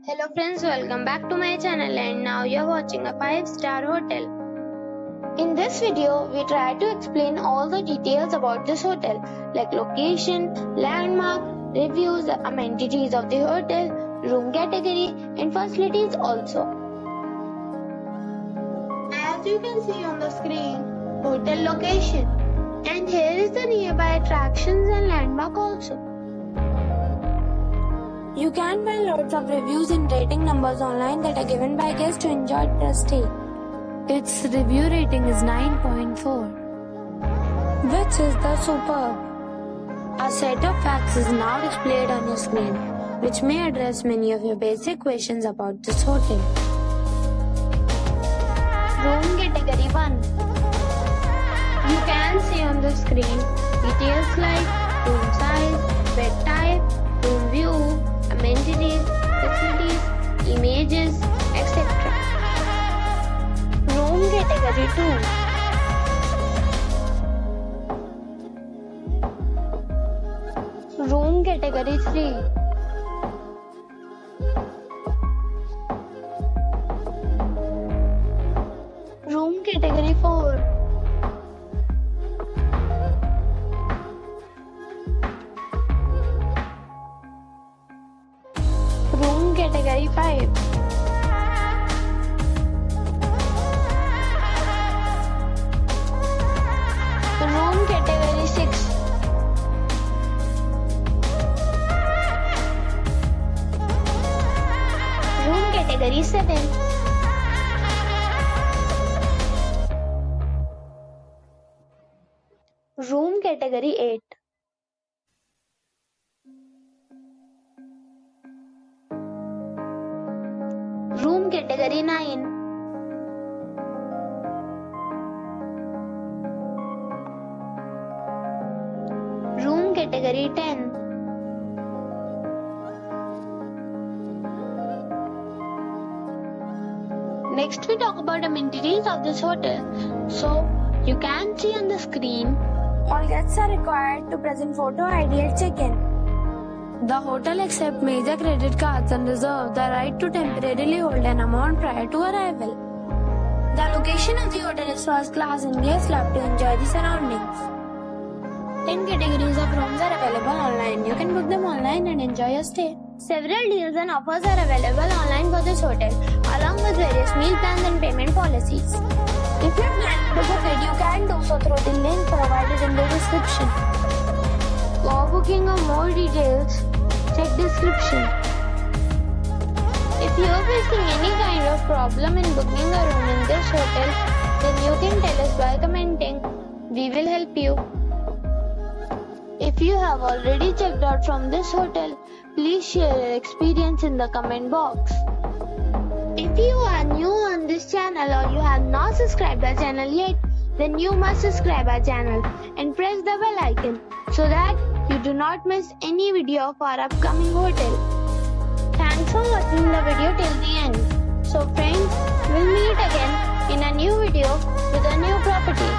Hello friends, welcome back to my channel and now you're watching a 5-star hotel. In this video, we try to explain all the details about this hotel like location, landmark, reviews, amenities of the hotel, room category and facilities also. As you can see on the screen, hotel location, and here is the nearby attractions and landmark also. You can find lots of reviews and rating numbers online that are given by guests to enjoy their stay. Its review rating is 9.4, which is the superb. A set of facts is now displayed on your screen, which may address many of your basic questions about this hotel. Room category 1. You can see on the screen details like room size, bed type, room view, amenities, facilities, images, etc. Room category 2. Room category 3. Room category 4. Room category 5. Room category 6. Room category 7. Room category 8. Room category 9. Room category 10. Next we talk about amenities of this hotel. So you can see on the screen, all guests are required to present photo ID at check-in. The hotel accepts major credit cards and reserves the right to temporarily hold an amount prior to arrival. The location of the hotel is first class and guests love to enjoy the surroundings. 10 categories of rooms are available online. You can book them online and enjoy your stay. Several deals and offers are available online for this hotel, along with various meal plans and payment policies. If you plan to book it, you can do so through the link provided in the description. For booking or more details, check description. If you are facing any kind of problem in booking a room in this hotel, then you can tell us by commenting. We will help you. If you have already checked out from this hotel, please share your experience in the comment box. If you are new on this channel or you have not subscribed our channel yet, then you must subscribe our channel and press the bell icon so that you do not miss any video of our upcoming hotel. Thanks for watching the video till the end. So friends, we'll meet again in a new video with a new property.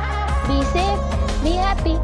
Be safe, be happy.